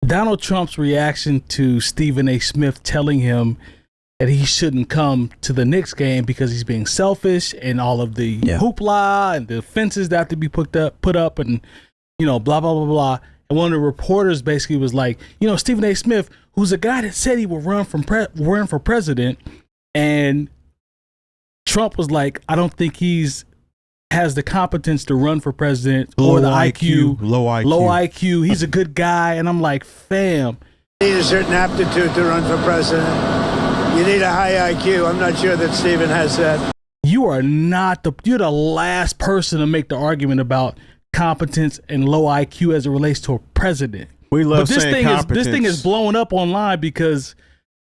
Donald Trump's reaction to Stephen A. Smith telling him that he shouldn't come to the Knicks game because he's being selfish, and all of the hoopla and the fences that have to be put up and, blah, blah, blah, blah. And one of the reporters basically was like, Stephen A. Smith, who's a guy that said he would run for president, and Trump was like, I don't think has the competence to run for president or the IQ. Low IQ. He's a good guy. And I'm like, fam. You need a certain aptitude to run for president. You need a high IQ. I'm not sure that Stephen has that. You're the last person to make the argument about competence and low IQ as it relates to a president. We love saying competence. This thing is blowing up online because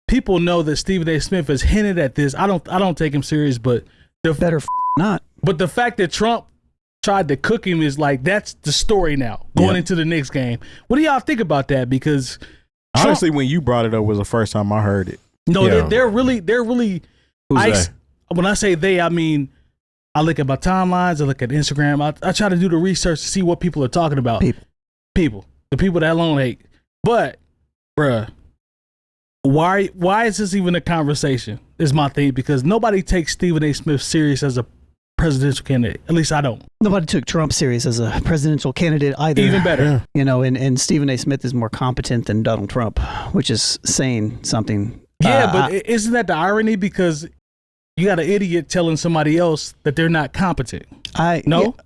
people know that Stephen A. Smith has hinted at this. I don't take him serious, but not. But the fact that Trump tried to cook him is like, that's the story now going into the Knicks game. What do y'all think about that? Because honestly, when you brought it up was the first time I heard it. No, they're really. Who's they? When I say they, I mean, I look at my timelines, I look at Instagram, I try to do the research to see what people are talking about. The people that Lone hate. But, bruh, why is this even a conversation? Is my thing, because nobody takes Stephen A. Smith serious as a presidential candidate. At least I don't. Nobody took Trump serious as a presidential candidate either. Even better. And Stephen A. Smith is more competent than Donald Trump, which is saying something. Yeah, but isn't that the irony? Because you got an idiot telling somebody else that they're not competent. I don't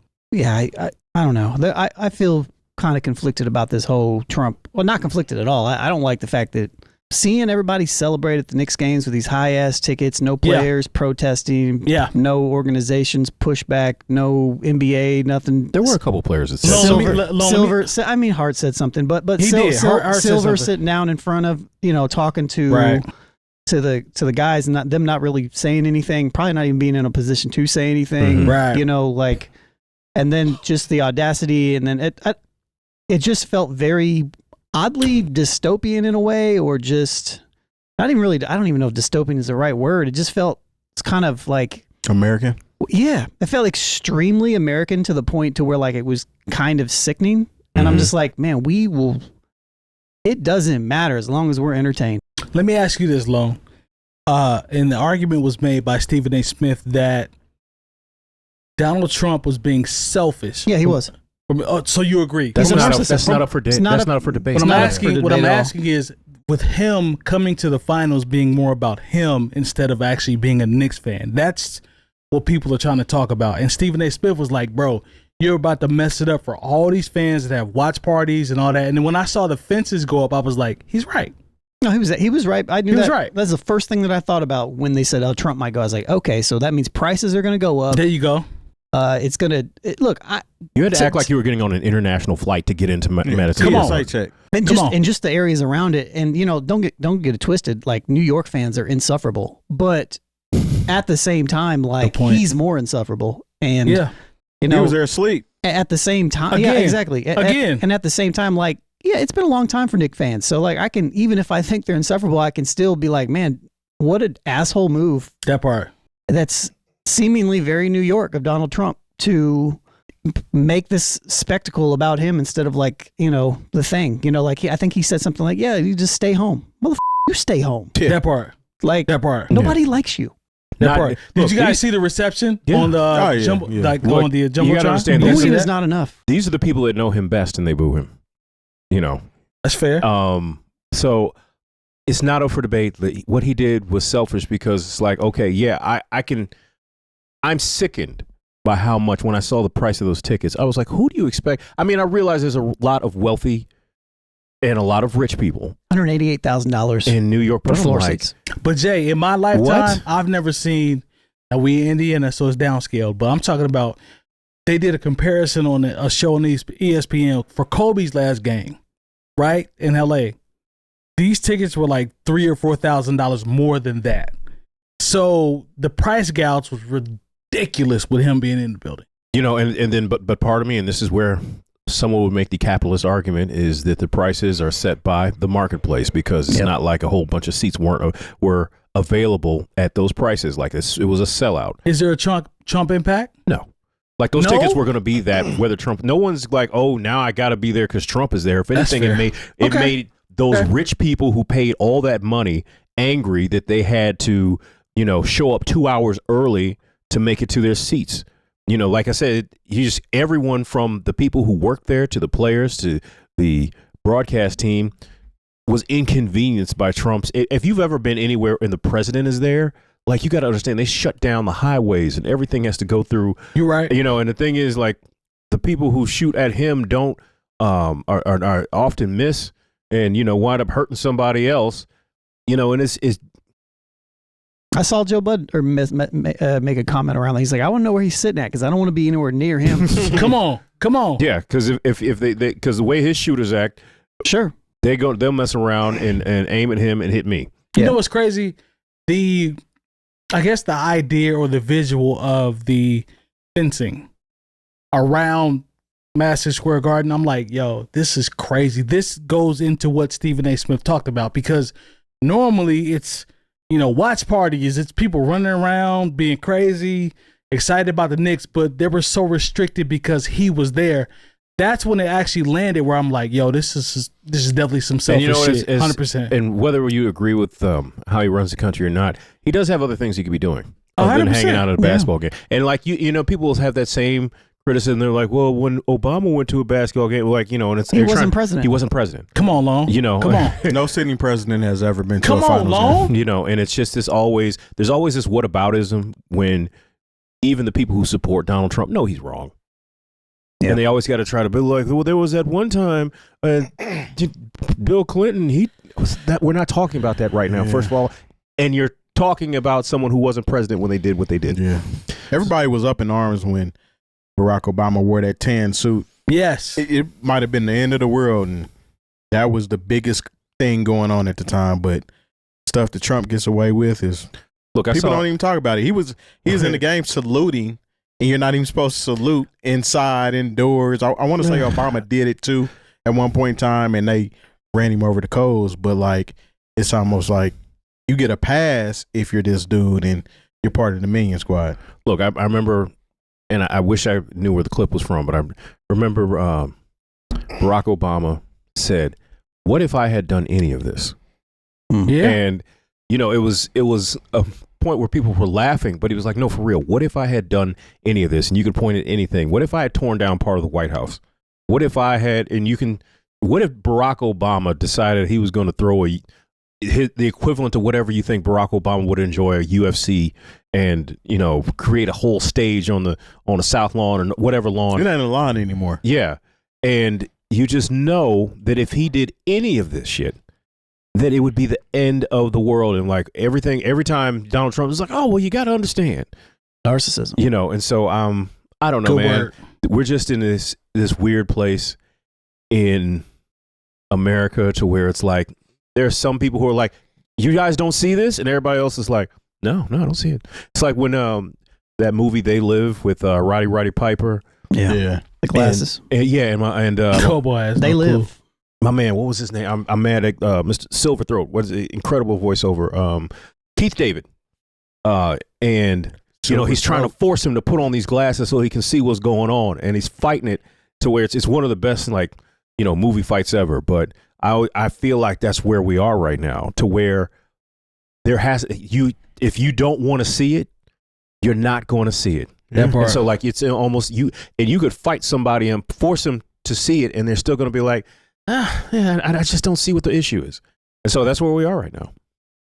know. I feel kind of conflicted about this whole Trump. Well, not conflicted at all. I don't like the fact that seeing everybody celebrate at the Knicks games with these high-ass tickets, no players protesting, no organizations pushback, no NBA, nothing. There were a couple players that said Silver. I mean, Hart said something, but Silver sitting down in front of, talking to the guys and them not really saying anything, probably not even being in a position to say anything, and then just the audacity, and then it just felt very oddly dystopian in a way, or just not even really. I don't even know if dystopian is the right word. It just felt, it's kind of like American. Yeah, it felt extremely American to the point to where like it was kind of sickening. And I'm just like, man, it doesn't matter as long as we're entertained. Let me ask you this, Lone. And the argument was made by Stephen A. Smith that Donald Trump was being selfish. Yeah, he was. So you agree? That's not up for debate. What I'm asking is, with him coming to the finals being more about him instead of actually being a Knicks fan. That's what people are trying to talk about. And Stephen A. Smith was like, bro, you're about to mess it up for all these fans that have watch parties and all that. And then when I saw the fences go up, I was like, he's right. No, he was right. I knew he that. Was right. That's the first thing that I thought about when they said, Trump might go. I was like, okay, so that means prices are going to go up. There you go. It's going to look. You had to act like you were getting on an international flight to get into Madison. Come on, site check. And just the areas around it, and don't get it twisted. Like, New York fans are insufferable, but at the same time, like, he's more insufferable. And he was there asleep at the same time. Again. Yeah, exactly. And at the same time, like, yeah, it's been a long time for Knicks fans. So like, I can, even if I think they're insufferable, I can still be like, man, what an asshole move. That part. That's seemingly very New York of Donald Trump to make this spectacle about him instead of like, the thing, like I think he said something like, yeah, you just stay home. Motherfucker, you stay home. Yeah. That part. Like, that part. Nobody likes you. That part. Did you guys see the reception on the on the Jumbotron? You gotta understand, booing is not enough. These are the people that know him best and they boo him. That's fair. So it's not up for debate. What he did was selfish because it's like, okay, yeah, I'm sickened by how much, when I saw the price of those tickets, I was like, who do you expect? I mean, I realize there's a lot of wealthy and a lot of rich people. $188,000 in New York for floor seats. But Jay, in my lifetime, I've never seen, now we in Indiana, so it's downscaled, but I'm talking about, they did a comparison on a show on ESPN for Kobe's last game, right, in LA. These tickets were like $3,000 or $4,000 more than that. So the price gouge was ridiculous with him being in the building. And then, but part of me, and this is where someone would make the capitalist argument, is that the prices are set by the marketplace, because it's not like a whole bunch of seats were available at those prices. Like it was a sellout. Is there a Trump impact? No. Like those tickets were going to be that whether Trump. No one's like, oh, now I got to be there because Trump is there. If anything, it made those rich people who paid all that money angry that they had to, show up 2 hours early to make it to their seats. Like I said, everyone from the people who worked there to the players to the broadcast team was inconvenienced by Trump's. If you've ever been anywhere and the president is there, like you got to understand, they shut down the highways and everything has to go through. You're right. And the thing is, like, the people who shoot at him don't are often miss and wind up hurting somebody else. And it's. I saw Joe Bud make a comment around that. He's like, I want to know where he's sitting at because I don't want to be anywhere near him. Come on. Yeah, because if they because the way his shooters act, sure, they'll mess around and aim at him and hit me. You know what's crazy? I guess the idea or the visual of the fencing around Madison Square Garden, I'm like, yo, this is crazy. This goes into what Stephen A. Smith talked about because normally it's, watch parties. It's people running around being crazy, excited about the Knicks, but they were so restricted because he was there. That's when it actually landed where I'm like, yo, this is definitely some selfish shit, 100%. And whether you agree with how he runs the country or not, he does have other things he could be doing other than hanging out at a basketball game. And like people will have that same criticism. They're like, well, when Obama went to a basketball game, like and it's he wasn't president. He wasn't president. Come on, Long. Come on. No sitting president has ever been to a finals Long. game. And it's just there's always this whataboutism when even the people who support Donald Trump know he's wrong. Yeah. And they always got to try to be like, well, there was that one time Bill Clinton, we're not talking about that right now, first of all. And you're talking about someone who wasn't president when they did what they did. Yeah. Everybody was up in arms when Barack Obama wore that tan suit. Yes. It might have been the end of the world, and that was the biggest thing going on at the time. But stuff that Trump gets away with is people don't even talk about it. He was in the game saluting. And you're not even supposed to salute inside, indoors. I want to say Obama did it too at one point in time, and they ran him over the coals. But like, it's almost like you get a pass if you're this dude and you're part of the Minion Squad. Look, I remember, and I wish I knew where the clip was from, but I remember Barack Obama said, "What if I had done any of this?" Yeah, and it was a point where people were laughing, but he was like, no, for real, what if I had done any of this? And you could point at anything. What if I had torn down part of the White House? What if I had, what if Barack Obama decided he was going to throw the equivalent to whatever you think Barack Obama would enjoy, a UFC, and create a whole stage on the South Lawn or whatever lawn. It ain't a lawn anymore. Yeah. And you just know that if he did any of this shit, that it would be the end of the world. And like every time Donald Trump is like, oh, well, you got to understand narcissism, and so I don't know, man. We're just in this weird place in America to where it's like there's some people who are like, you guys don't see this, and everybody else is like, no, I don't see it. It's like when that movie They Live with Roddy Piper, the glasses, and Cowboys, They Live. My man, what was his name? I'm mad at Mr. Silverthroat. What is it? Incredible voiceover. Keith David. And he's trying to force him to put on these glasses so he can see what's going on, and he's fighting it to where it's one of the best movie fights ever. But I feel like that's where we are right now, to where if you don't want to see it, you're not going to see it. And so like it's almost you could fight somebody and force them to see it, and they're still going to be like, I just don't see what the issue is. And so that's where we are right now.